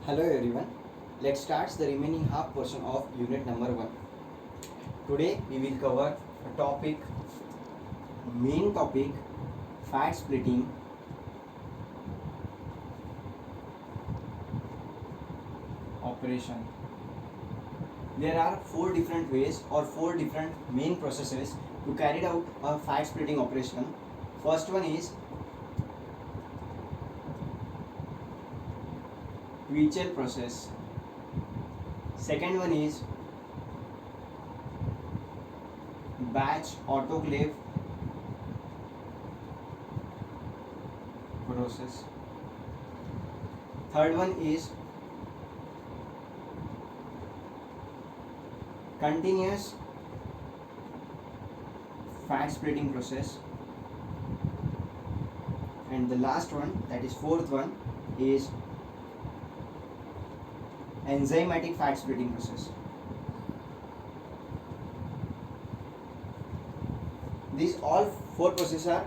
Hello everyone. Let's start the remaining half portion of unit number 1. Today we will cover a topic, main topic, fat splitting operation. There are 4 different ways or 4 different main processes to carry out a fat splitting operation. First one is Twitchell process. Second one is batch autoclave process. Third one is continuous fat splitting process, and the last one, that is fourth one, is enzymatic fat splitting process. These all 4 processes are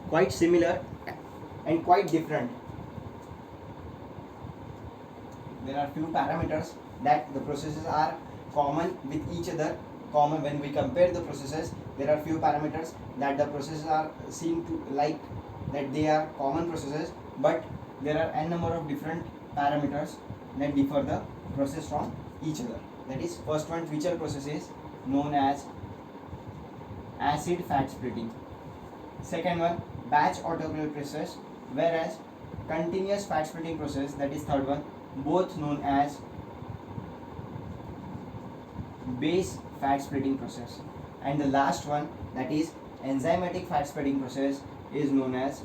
quite similar and quite different. There are few parameters that the processes are common with each other. Common when we compare the processes, there are few parameters that the processes are seen to like that they are common processes, but there are n number of different parameters that differ the process from each other. That is, first one, Twitchell process, is known as acid fat splitting. Second one, batch autoclave process, whereas continuous fat splitting process, that is third one, both known as base fat splitting process. And the last one, that is enzymatic fat splitting process, is known as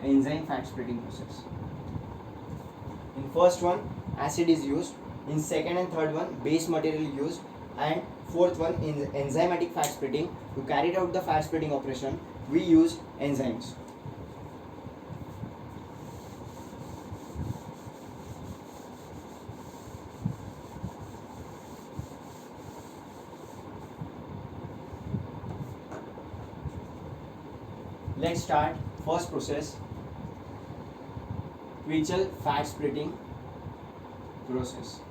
enzyme fat splitting process. In first one, acid is used. In second and third one, base material is used. And fourth one, in enzymatic fat splitting, to carry out the fat splitting operation, we use enzymes. Let's start first process, Twitchell fat splitting process.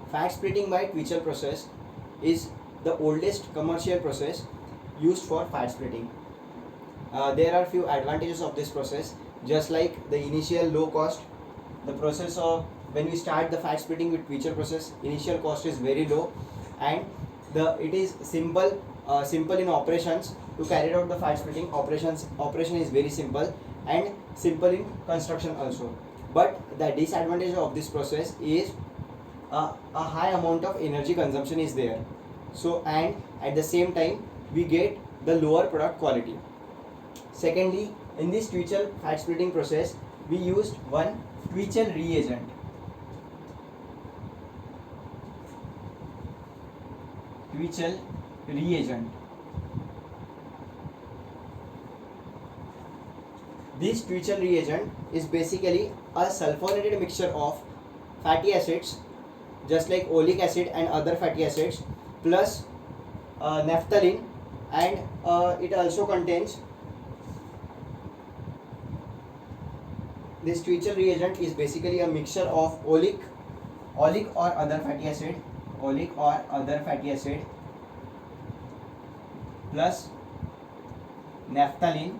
Fat splitting by Twitchell process is the oldest commercial process used for fat splitting. There are few advantages of this process, just like the initial low cost. The process of when we start the fat splitting with Twitchell process, initial cost is very low, and it is simple in operations. To carry out the fat splitting operation is very simple and simple in construction also. But the disadvantage of this process is a high amount of energy consumption is there. So, and at the same time we get the lower product quality. Secondly, in this Twitchell fat splitting process, we used one Twitchell reagent. Twitchell reagent. This Twitchell reagent is basically a sulfonated mixture of fatty acids, just like oleic acid and other fatty acids, plus naphthalene, and it also contains, this Twitchell reagent is basically a mixture of oleic or other fatty acid plus naphthalene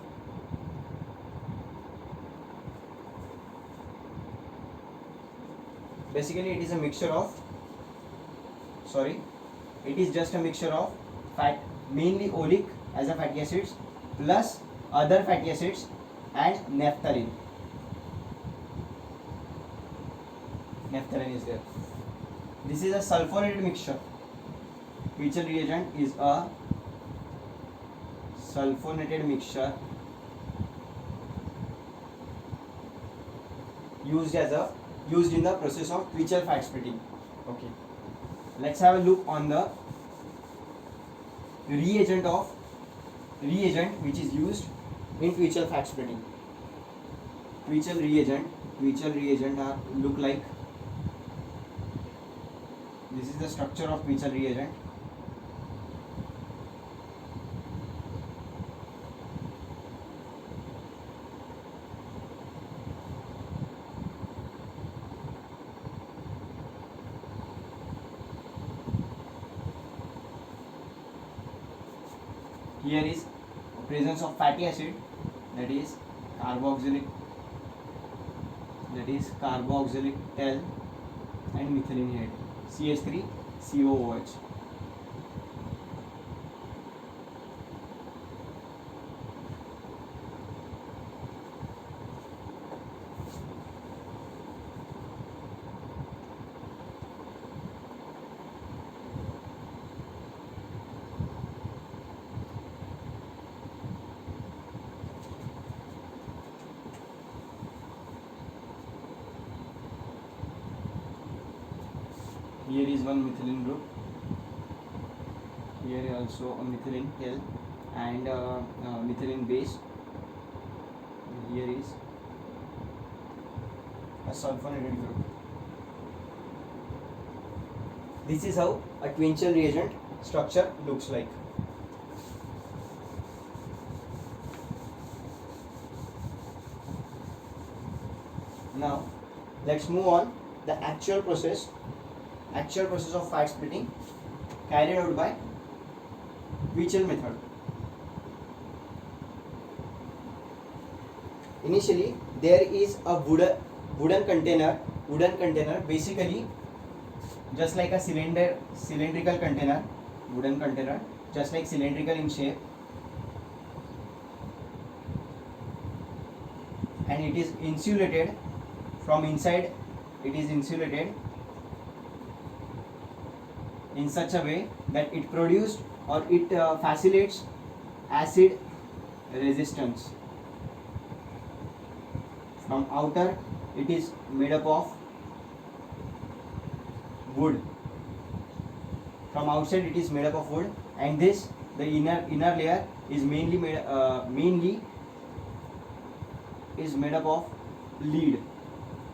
basically it is a mixture of it is just a mixture of fat, mainly oleic as a fatty acids plus other fatty acids and naphthalene is there. This is a sulfonated mixture. Twitchell reagent is a sulfonated mixture used in the process of Twitchell fat splitting. Okay, let's have a look on the reagent which is used in Twitchell fat splitting. Twitchell reagent look like this is the structure of Twitchell reagent. Here is presence of fatty acid, that is carboxylic L and methylene head, CH3COOH. Here is one methylene group. Here also a methylene L and methylene base. Here is a sulfonated group. This is how a Twinchell reagent structure looks like. Now let's move on the actual process of fat splitting carried out by Twinchell method. Initially there is a wooden container, basically just like a cylindrical container, wooden container, just like cylindrical in shape, and it is insulated from inside. It is insulated in such a way that it produced or it facilitates acid resistance. From outer it is made up of wood. From outside it is made up of wood, and the inner layer is mainly made up of lead,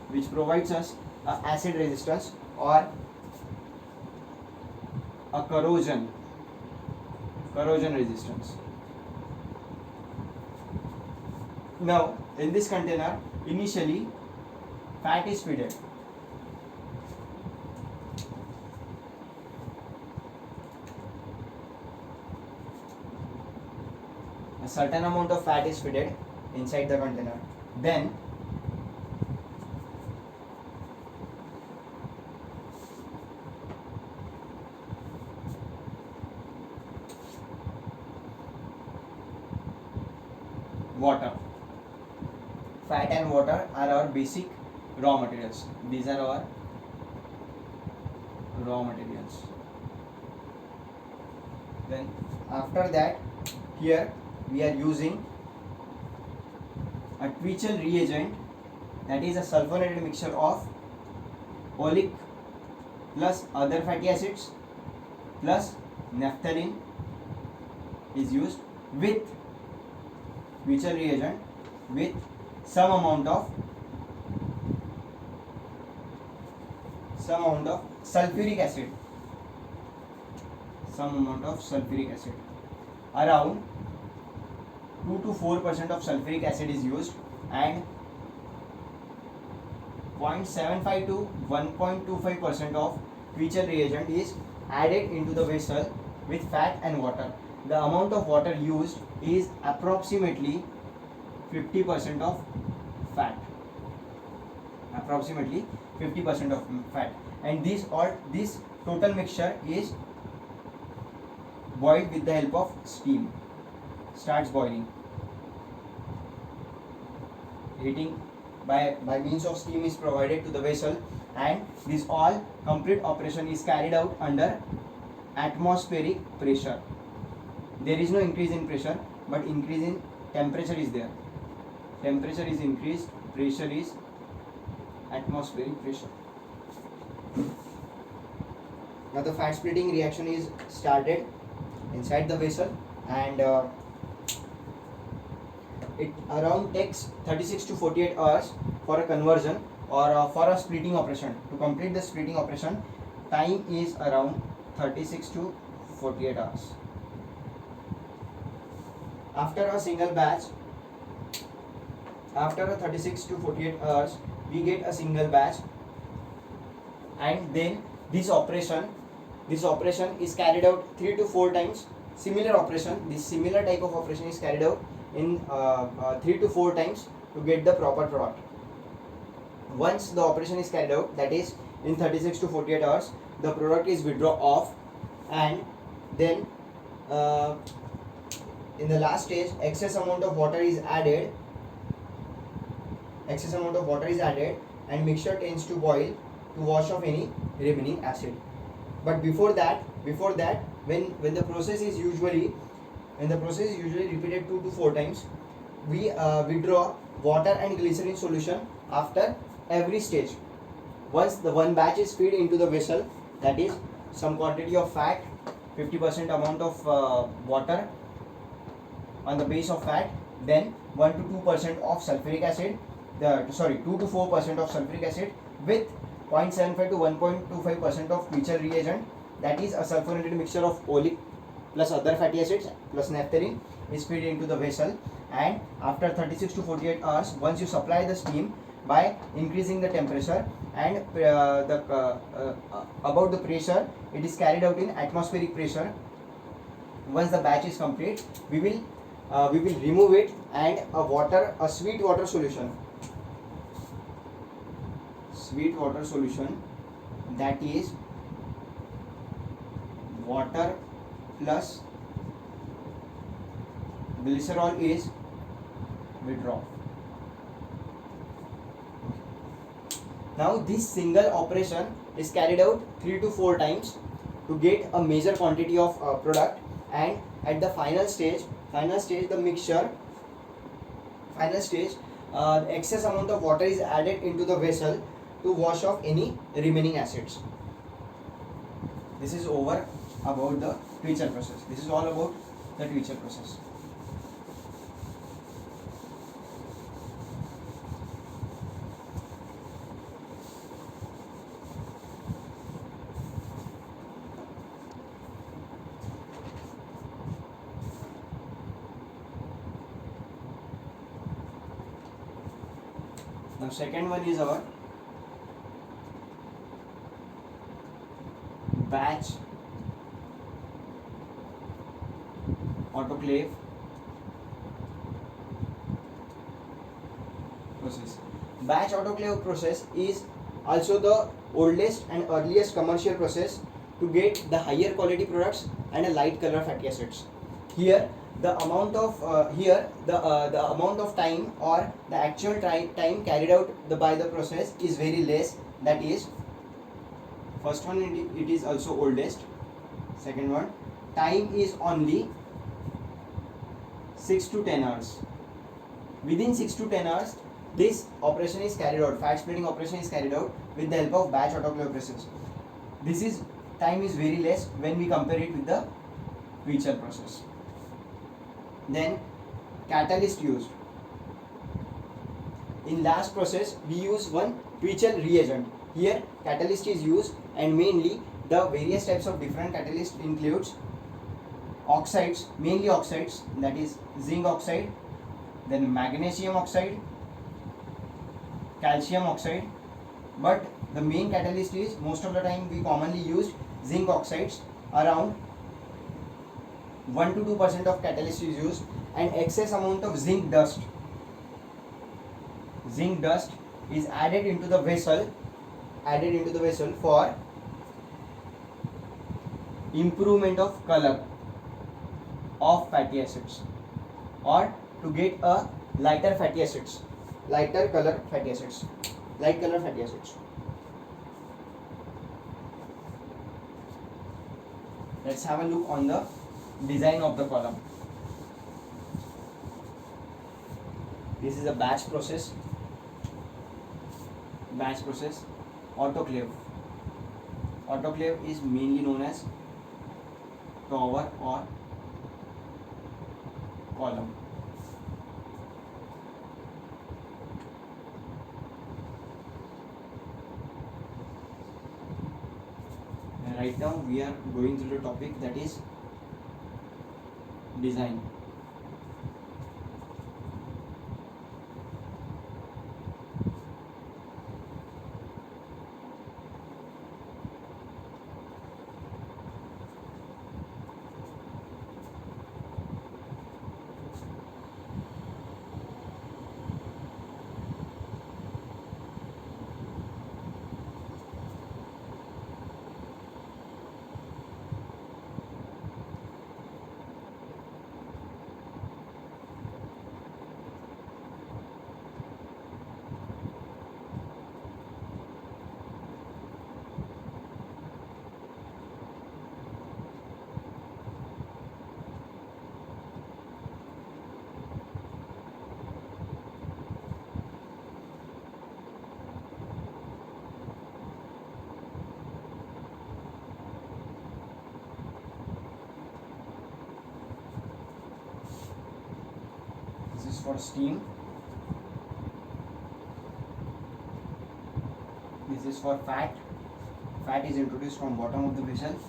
which provides us acid resistance or a corrosion resistance. Now in this container initially fat is fed. A certain amount of fat is fed inside the container. Then water. Fat and water are our basic raw materials. These are our raw materials. Then after that, here we are using a Twinchell reagent, that is a sulfonated mixture of oleic plus other fatty acids plus naphthalene is used with Twinchell reagent with some amount of sulfuric acid. Around 2 to 4% of sulfuric acid is used, and 0.75 to 1.25% of Twinchell reagent is added into the vessel with fat and water. The amount of water used is approximately 50% of fat. And this total mixture is boiled with the help of steam. Starts boiling. Heating by means of steam is provided to the vessel, and this all complete operation is carried out under atmospheric pressure. There is no increase in pressure, but increase in temperature is there. Temperature is increased, pressure is atmospheric pressure. Now the fat splitting reaction is started inside the vessel, and it around takes 36 to 48 hours for a conversion or for a splitting operation. To complete the splitting operation, time is around 36 to 48 hours. After a single batch, after a 36 to 48 hours, we get a single batch, and then this operation is carried out 3 to 4 times similar operation, this similar type of operation is carried out in 3 to 4 times to get the proper product. Once the operation is carried out, that is in 36 to 48 hours, the product is withdrawn off, and then in the last stage excess amount of water is added, and mixture tends to boil to wash off any remaining acid. But before that, when the process is usually repeated 2 to 4 times, we withdraw water and glycerin solution after every stage. Once the one batch is fed into the vessel, that is some quantity of fat, 50% amount of water on the base of fat, then 1 to 2% of sulfuric acid, 2 to 4% of sulfuric acid with 0.75 to 1.25% of Quecher reagent, that is a sulfurinated mixture of oleic plus other fatty acids plus naphthalene, is fed into the vessel. And after 36 to 48 hours, once you supply the steam by increasing the temperature and about the pressure, it is carried out in atmospheric pressure. Once the batch is complete, we will remove it, and a sweet water solution, that is water plus glycerol is withdrawn. Now this single operation is carried out 3 to 4 times to get a major quantity of product, and at the final stage the mixture, excess amount of water is added into the vessel to wash off any remaining acids. This is over about the Quecher process. This is all about the Quecher process. Now second one is our batch autoclave process. Batch autoclave process is also the oldest and earliest commercial process to get the higher quality products and a light color fatty acids. Here the amount of time or the actual time carried out by the process is very less. That is, first one, it is also oldest. Second one, time is only 6 to 10 hours. Within 6 to 10 hours, this operation is carried out, fat splitting operation is carried out with the help of batch autoclave process. Time is very less when we compare it with the Quecher process. Then catalyst used. In last process, we use one Quecher reagent. Here catalyst is used, and mainly the various types of different catalyst includes oxides, mainly oxides, that is zinc oxide, then magnesium oxide, calcium oxide. But the main catalyst is, most of the time we commonly use zinc oxides. Around 1 to 2% of catalyst is used, and excess amount of zinc dust is added into the vessel for improvement of color of fatty acids, or to get a light color fatty acids. Let's have a look on the design of the column. This is a batch process. Autoclave is mainly known as tower or column. And right now we are going through the topic, that is design. for steam. This is for fat. Fat is introduced from bottom of the vessel.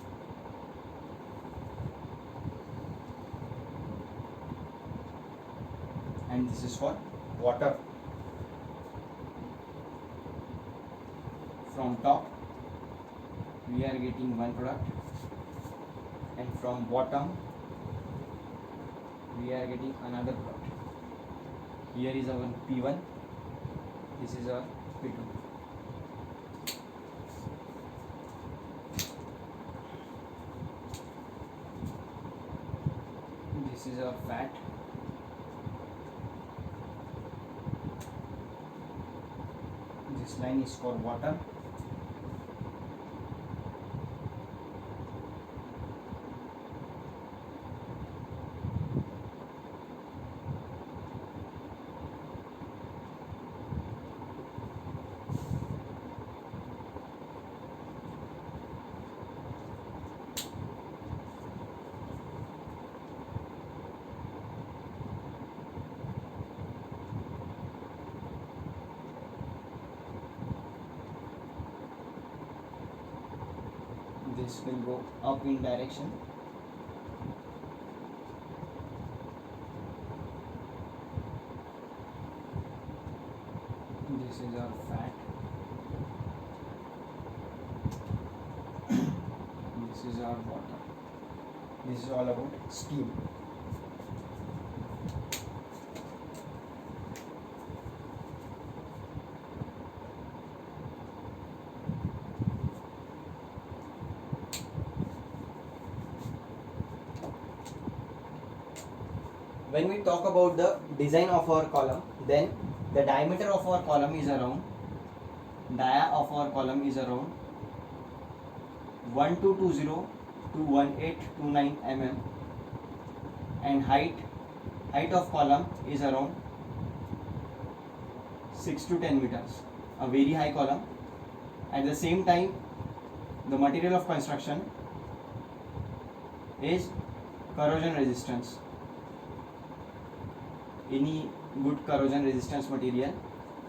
And this is for water. From top we are getting one product, and from bottom we are getting another product. Here is our P1, this is our P2. This is our fat. This line is for water. This will go up in direction. This is our fat. This is our water. This is all about steam. When we talk about the design of our column, then the diameter of our column is around 1220 to 1829 mm, and height of column is around 6 to 10 meters, a very high column. At the same time, the material of construction is corrosion resistance. Any good corrosion resistance material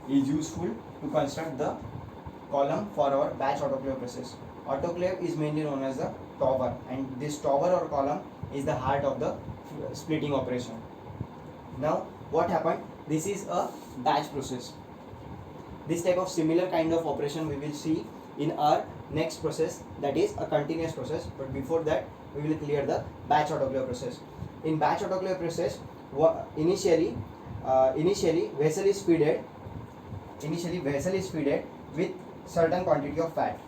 is useful to construct the column for our batch autoclave process. Autoclave is mainly known as the tower, and this tower or column is the heart of the splitting operation. Now what happened? This is a batch process. This type of similar kind of operation we will see in our next process, that is a continuous process. But before that, we will clear the batch autoclave process. In batch autoclave process, initially vessel is feeded with certain quantity of fat.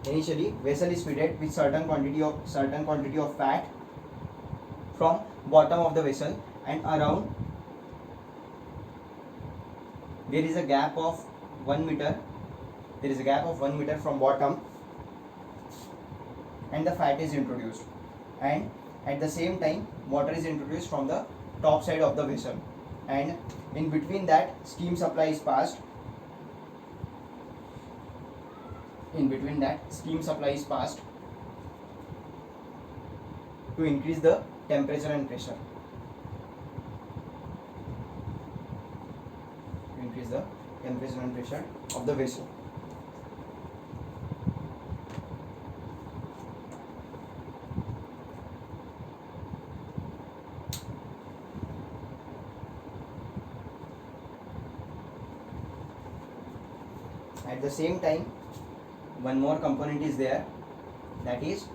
Initially vessel is feeded with certain quantity of fat from bottom of the vessel, and around there is a gap of 1 meter. There is a gap of 1 meter from bottom, and the fat is introduced, and at the same time water is introduced from the top side of the vessel, and in between that steam supply is passed. To increase the temperature and pressure. Of the vessel. At the same time, one more component is there, that is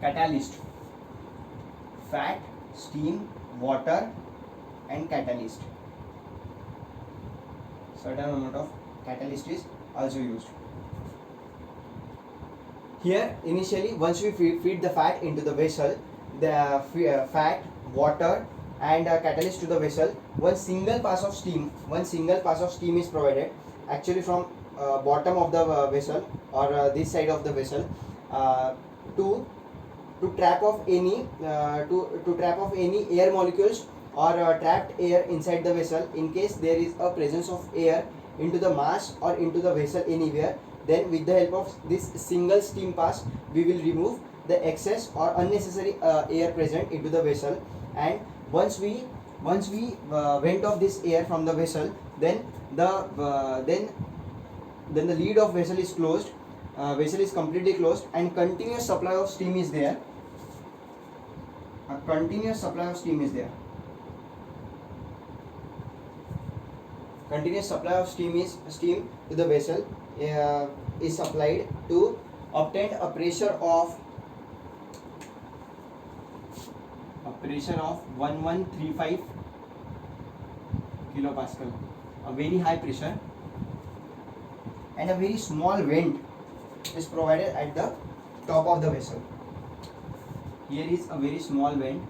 catalyst. Fat, steam, water and catalyst. Certain amount of catalyst is also used. Here initially, once we feed the fat into the vessel, the fat, water and catalyst to the vessel, one single pass of steam is provided, actually from bottom of the vessel or this side of the vessel, to trap off any air molecules or trapped air inside the vessel. In case there is a presence of air into the mass or into the vessel anywhere, then with the help of this single steam pass we will remove the excess or unnecessary air present into the vessel. And once we vent off this air from the vessel, then the lid of vessel is closed, vessel is completely closed, and continuous supply of steam is there. A continuous supply of steam is there. Continuous supply of steam to the vessel is supplied to obtain a pressure of 1135 kilopascal, a very high pressure, and a very small vent is provided at the top of the vessel. Here is a very small vent.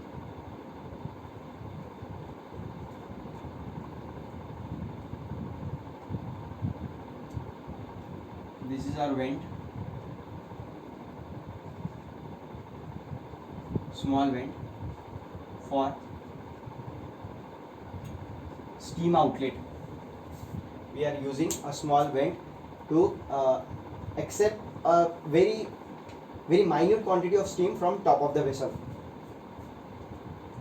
This is our vent, small vent for steam outlet. We are using a small vent to accept a very minute quantity of steam from top of the vessel.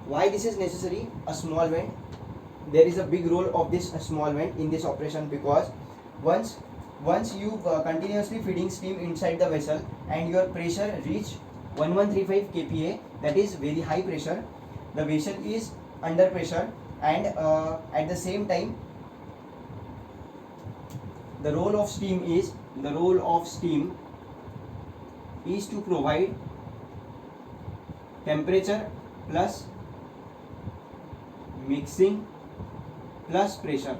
Why this is necessary? A small vent. There is a big role of this small vent in this operation, because once you continuously feeding steam inside the vessel and your pressure reach 1135 kPa, that is very high pressure, the vessel is under pressure, and at the same time the role of steam is to provide temperature plus mixing plus pressure.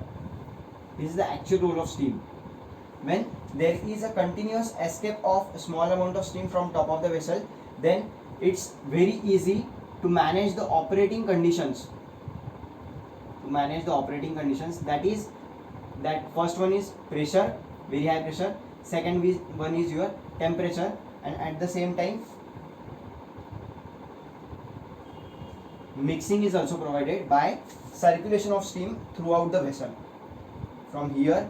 This is the actual role of steam. When there is a continuous escape of a small amount of steam from top of the vessel, then it's very easy to manage the operating conditions. That first one is pressure, very high pressure. Second one is your temperature, and at the same time mixing is also provided by circulation of steam throughout the vessel. From here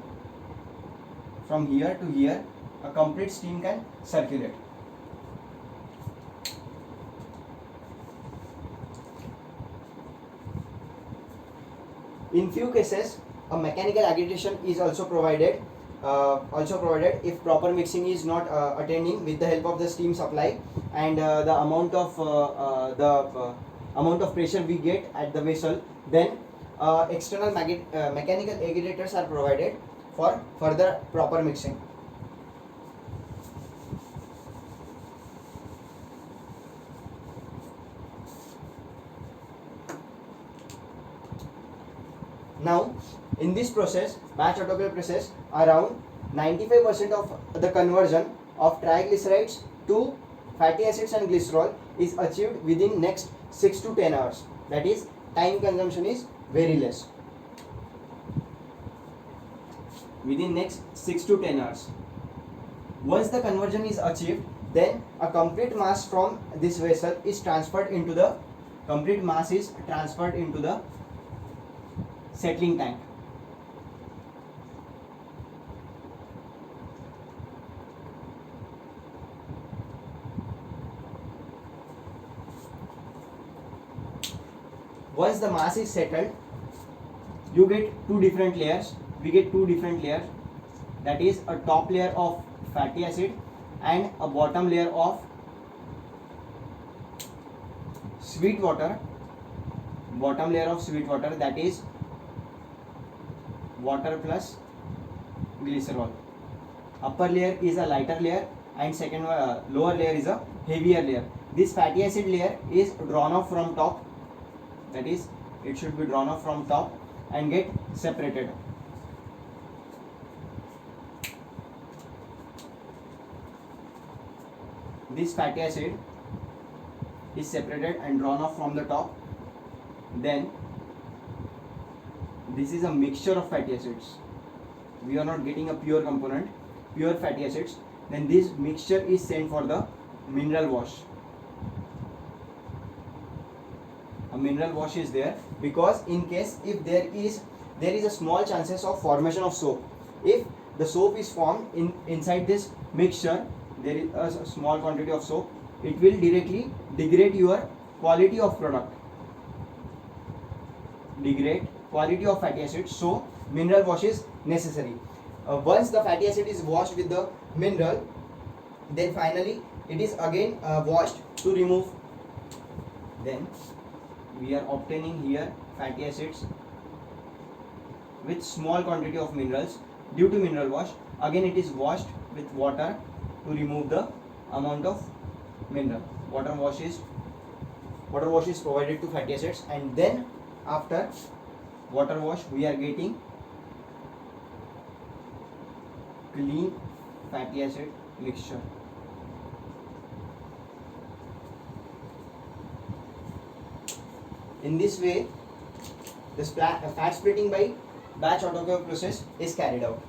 to here, a complete steam can circulate. In few cases, a mechanical agitation is also provided. If proper mixing is not attending with the help of the steam supply, and the amount of pressure we get at the vessel, then external mechanical agitators are provided for further proper mixing. Now, in this process, batch autoclave process, around 95% of the conversion of triglycerides to fatty acids and glycerol is achieved within next 6 to 10 hours. That is, time consumption is very less. Within next 6 to 10 hours. Once the conversion is achieved, then a complete mass from this vessel is transferred into the settling tank. Once the mass is settled, you get two different layers. We get two different layers. That is a top layer of fatty acid and a bottom layer of sweet water. Bottom layer of sweet water, that is water plus glycerol. Upper layer is a lighter layer, and second lower layer is a heavier layer. This fatty acid layer is drawn off from top. That is, it should be drawn off from top and get separated. This fatty acid is separated and drawn off from the top. Then this is a mixture of fatty acids. We are not getting a pure component, pure fatty acids. Then this mixture is sent for the mineral wash. A mineral wash is there, because in case if there is a small chances of formation of soap. If the soap is formed inside this mixture. There is a small quantity of soap. It will directly degrade your quality of product, degrade quality of fatty acids. So mineral wash is necessary. Once the fatty acid is washed with the mineral, then finally it is again washed to remove. Then we are obtaining here fatty acids with small quantity of minerals due to mineral wash. Again it is washed with water to remove the amount of mineral. Water wash is provided to fatty acids, and then after water wash we are getting clean fatty acid mixture. In this way, the fat splitting by batch autoclave process is carried out.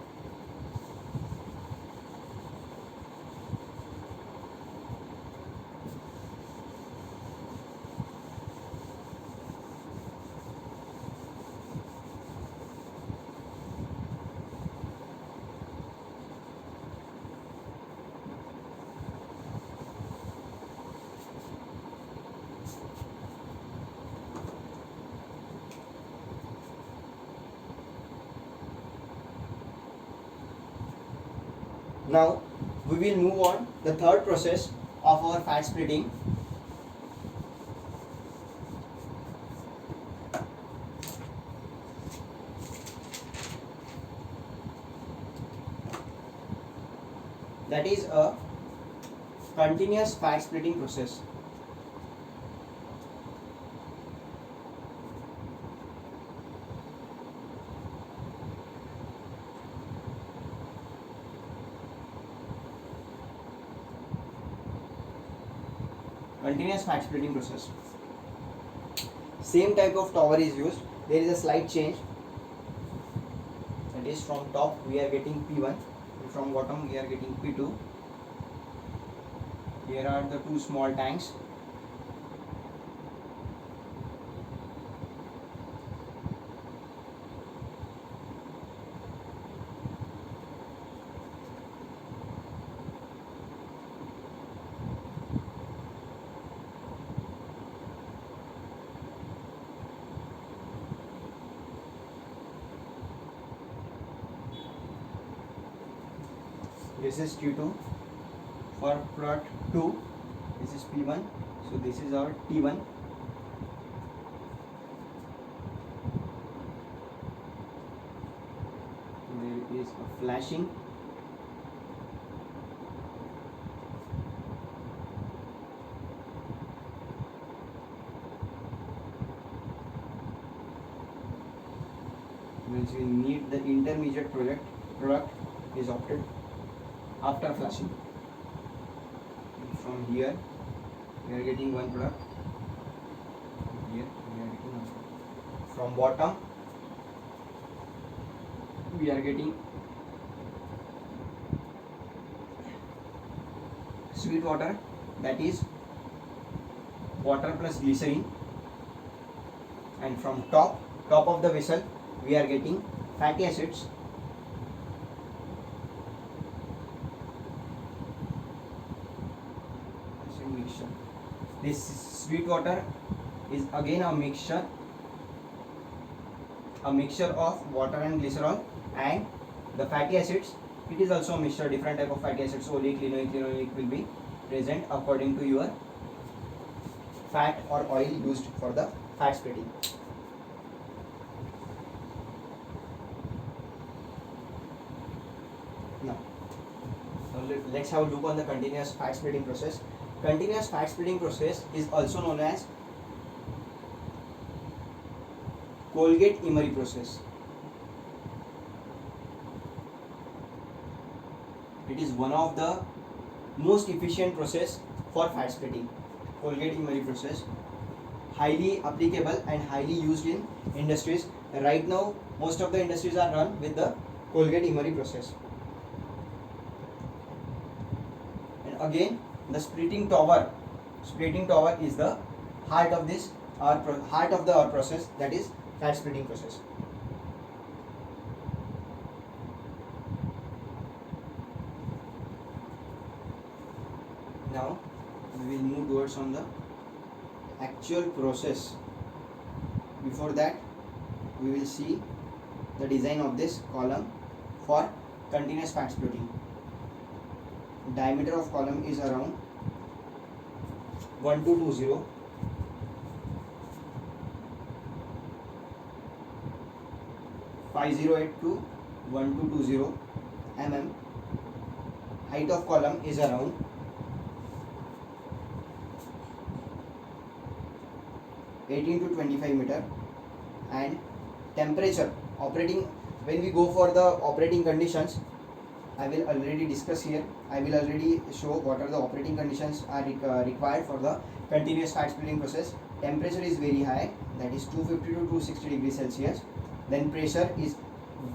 Now we will move on the third process of our fat splitting. That is a continuous fat splitting process. Continuous fat splitting process. Same type of tower is used. There is a slight change. That is, from top we are getting P1, from bottom we are getting P2. Here are the two small tanks. This is Q2. For product 2, this is P1. So this is our T1. There is a flashing. Means we need the intermediate product is opted after flashing. From here we are getting one product. Here we are getting one product. From bottom we are getting sweet water, that is water plus glycerin, and from top of the vessel we are getting fatty acids. Mixture. This sweet water is again a mixture of water and glycerol, and the fatty acids, it is also a mixture, different type of fatty acids, oleic, linoleic, linoleic will be present according to your fat or oil used for the fat splitting. Now let's have a look on the continuous fat splitting process. Continuous fat splitting process is also known as Colgate-Emery process. It is one of the most efficient process for fat splitting. Colgate-Emery process, highly applicable and highly used in industries. Right now most of the industries are run with the Colgate-Emery process. And again, the splitting tower is the heart of this our process, that is fat splitting process. Now we will move towards on the actual process. Before that, we will see the design of this column for continuous fat splitting. Diameter of column is around 1220 508 to 1220 mm. Height of column is around 18 to 25 meter, and temperature operating, when we go for the operating conditions, I will already discuss here. I will already show what are the operating conditions are required for the continuous fat splitting process. Temperature is very high, that is 250 to 260 degrees Celsius. Then pressure is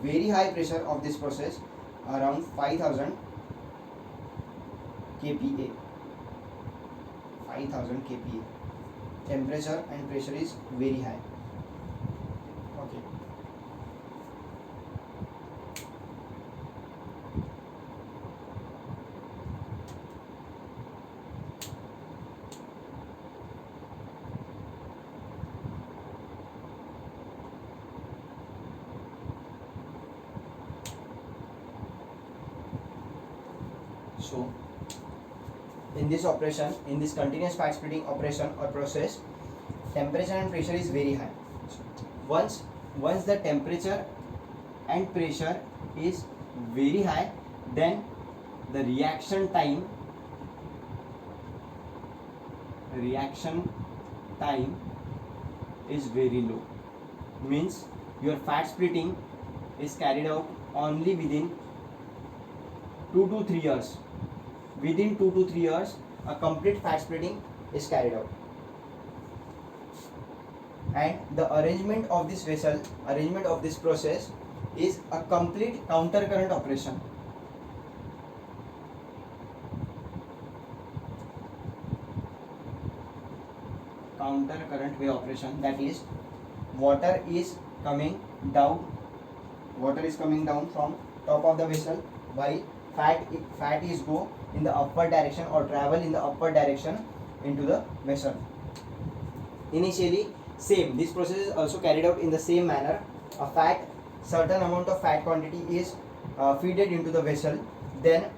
very high pressure of this process, around 5000 kPa. 5000 kPa. Temperature and pressure is very high. Okay. So in this operation, in this continuous fat splitting operation or process, temperature and pressure is very high. Once the temperature and pressure is very high, then the reaction time is very low. Means your fat splitting is carried out only within 2 to 3 years. Within 2 to 3 years, a complete fat splitting is carried out. And the arrangement of this vessel, arrangement of this process is a complete counter current operation. Counter current way operation, that is, water is coming down from top of the vessel, while fat is go in the upward direction or travel in the upward direction into the vessel. Initially, same, this process is also carried out in the same manner. A certain amount of fat quantity is feeded into the vessel, then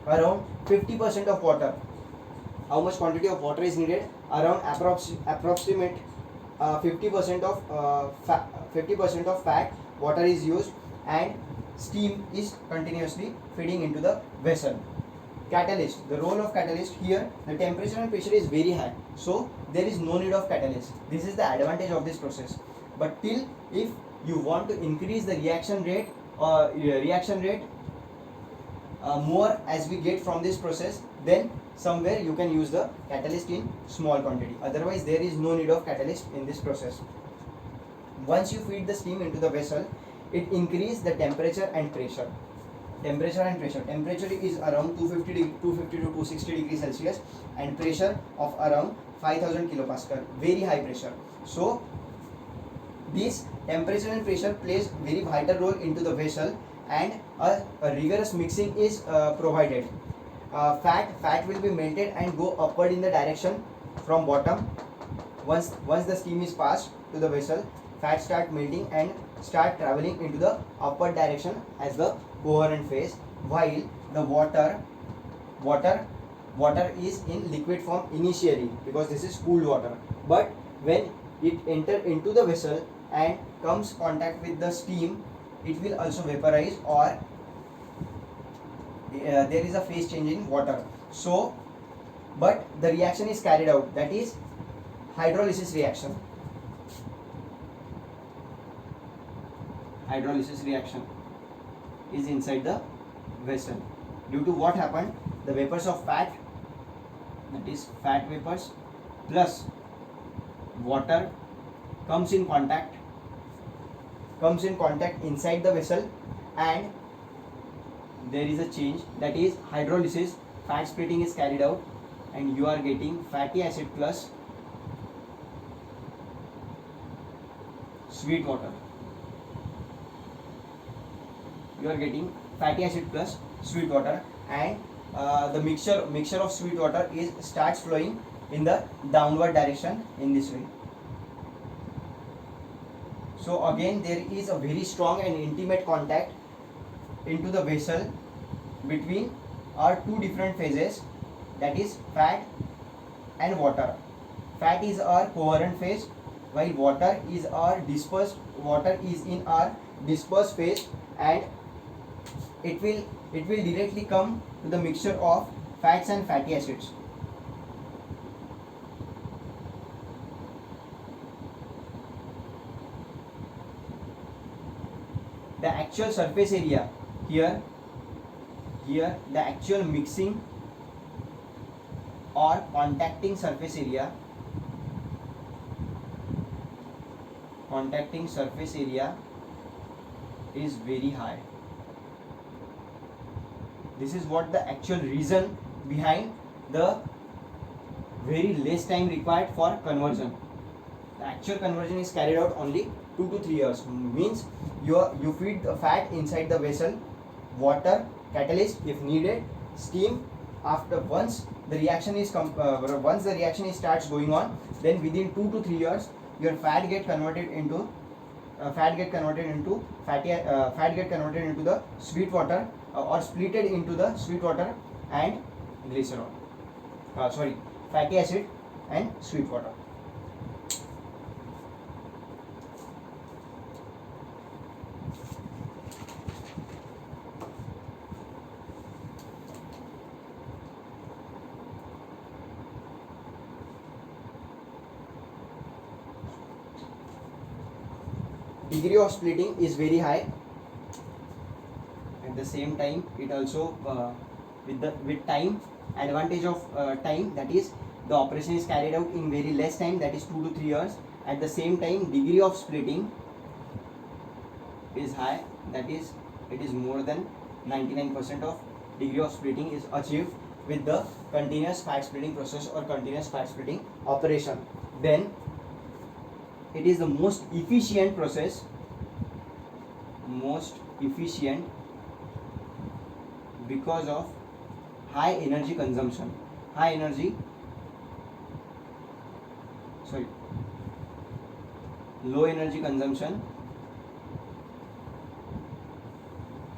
around 50% of water. How much quantity of water is needed? Around approximate 50% of fat water is used, and steam is continuously feeding into the vessel. Catalyst, the role of catalyst here, the temperature and pressure is very high, so there is no need of catalyst. This is the advantage of this process. But till if you want to increase the reaction rate more as we get from this process, then somewhere you can use the catalyst in small quantity. Otherwise there is no need of catalyst in this process. Once you feed the steam into the vessel, it increases the temperature and pressure. Temperature is around 250 to 260 degrees Celsius, and pressure of around 5000 kilopascal, very high pressure. So this temperature and pressure plays very vital role into the vessel, and a rigorous mixing is provided. Fat will be melted and go upward in the direction from bottom. Once the steam is passed to the vessel, fat start melting and start traveling into the upward direction as the coherent phase, while the water is in liquid form initially, because this is cooled water. But when it enter into the vessel and comes contact with the steam, it will also vaporize, or there is a phase change in water. So but the reaction is carried out, that is hydrolysis reaction. Hydrolysis reaction is inside the vessel. Due to what happened, the vapors of fat, that is fat vapors plus water comes in contact inside the vessel, and there is a change, that is hydrolysis. Fat splitting is carried out, and you are getting fatty acid plus sweet water. You are getting fatty acid plus sweet water, and the mixture of sweet water is starts flowing in the downward direction in this way. So again there is a very strong and intimate contact into the vessel between our two different phases, that is fat and water. Fat is our coherent phase, while water is in our dispersed phase, and it will directly come to the mixture of fats and fatty acids. The actual surface area here the actual mixing or contacting surface area is very high. This is what the actual reason behind the very less time required for conversion. The actual conversion is carried out only 2 to 3 years. Means you feed the fat inside the vessel, water, catalyst if needed, steam. After once the reaction starts going on, then within 2 to 3 years your fat get converted into the sweet water, or splitted into the sweet water and glycerol. Fatty acid and sweet water. Degree of splitting is very high. At the same time, it also with time, advantage of time, that is the operation is carried out in very less time, that is 2 to 3 years. At the same time, degree of splitting is high, that is it is more than 99% of degree of splitting is achieved with the continuous fat splitting process or continuous fat splitting operation. Then it is the most efficient process, because of high energy consumption, low energy consumption,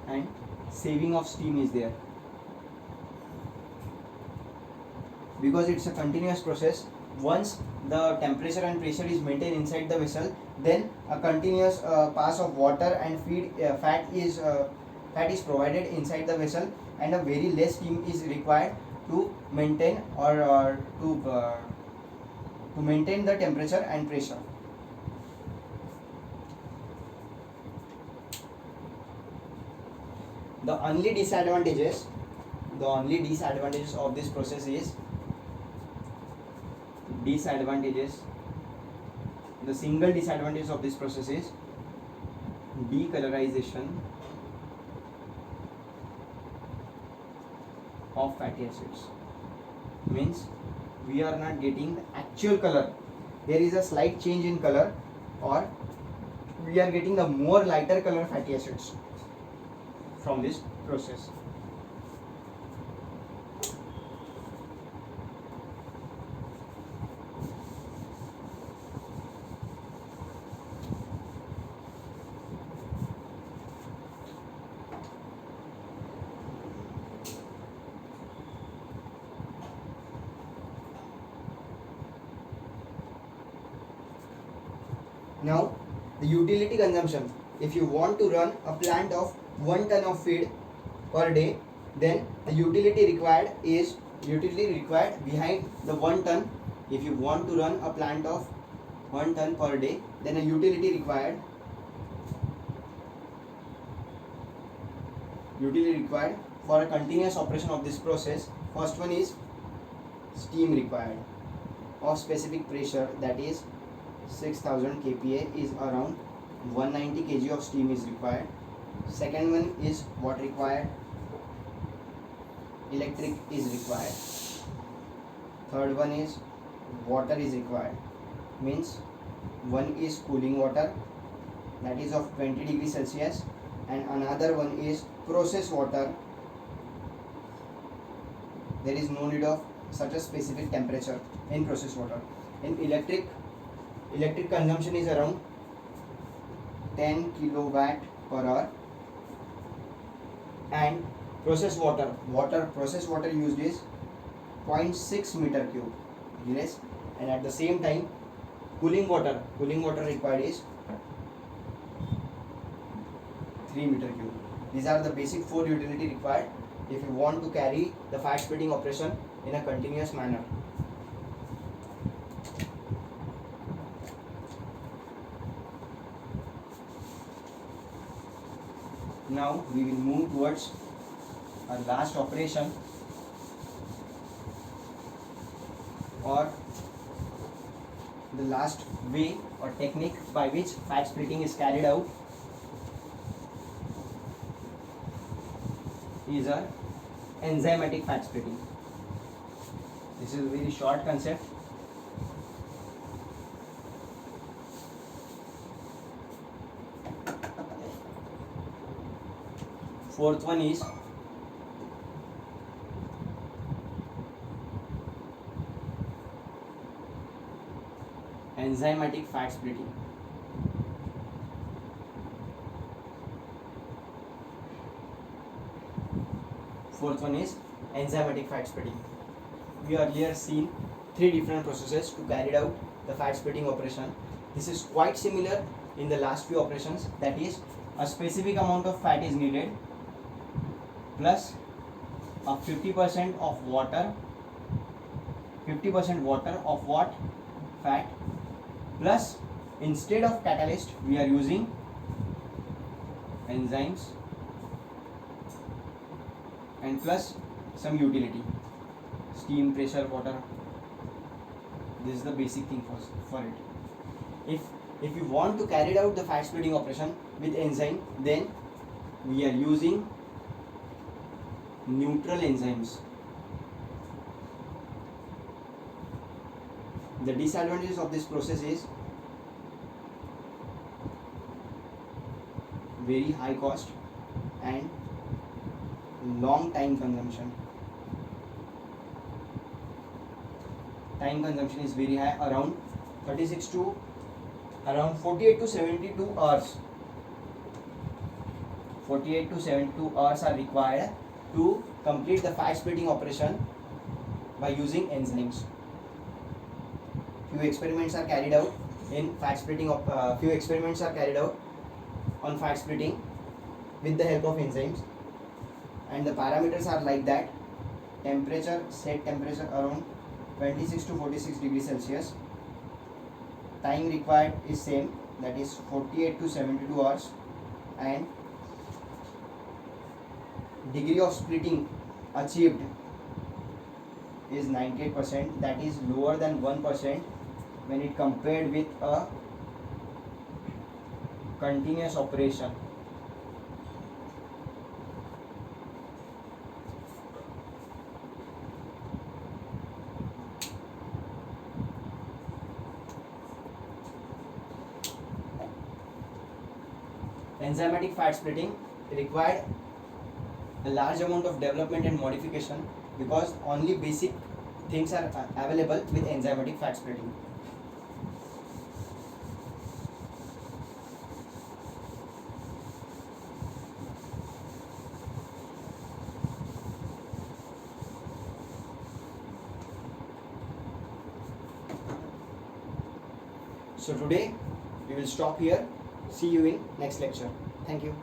and saving of steam is there. Because it's a continuous process, once the temperature and pressure is maintained inside the vessel, then a continuous pass of water and fat is provided inside the vessel, and a very less steam is required to maintain to maintain the temperature and pressure. The only disadvantages of this process is the single disadvantage of this process is decolorization of fatty acids. Means we are not getting the actual color, there is a slight change in color, or we are getting the more lighter color fatty acids from this process. Now, the utility consumption. If you want to run a plant of 1 ton of feed per day, then the utility required behind the 1 ton. If you want to run a plant of 1 ton per day, then a utility required for a continuous operation of this process. First one is steam required of specific pressure, that is 6000 kPa is around 190 kg of steam is required. Second one is what required? Electric is required. Third one is water is required. Means one is cooling water, that is of 20 degrees Celsius, and another one is process water, there is no need of such a specific temperature in process water. In electric consumption is around 10 kilowatt per hour, and process water used is 0.6 meter cube less, and at the same time cooling water required is 3 meter cube. These are the basic 4 utility required if you want to carry the fat splitting operation in a continuous manner. Now we will move towards our last operation, or the last way or technique by which fat splitting is carried out is a enzymatic fat splitting. This is a very short concept. Fourth one is enzymatic fat splitting. Fourth one is enzymatic fat splitting. We earlier seen 3 different processes to carry out the fat splitting operation. This is quite similar in the last few operations, that is a specific amount of fat is needed plus a 50% of water, 50% water of what? Fat, plus instead of catalyst we are using enzymes, and plus some utility, steam, pressure, water. This is the basic thing for it. If you want to carry out the fat splitting operation with enzyme, then we are using neutral enzymes. The disadvantages of this process is very high cost and long time consumption. Time consumption is very high, around 48 to 72 hours. 48 to 72 hours are required to complete the fat splitting operation by using enzymes. Few experiments are carried out on fat splitting with the help of enzymes, and the parameters are like that: set temperature around 26 to 46 degrees Celsius, time required is same, that is 48 to 72 hours, and degree of splitting achieved is 98%, that is lower than 1% when it compared with a continuous operation. Enzymatic fat splitting required a large amount of development and modification because only basic things are available with enzymatic fat splitting. So today we will stop here. See you in next lecture. Thank you.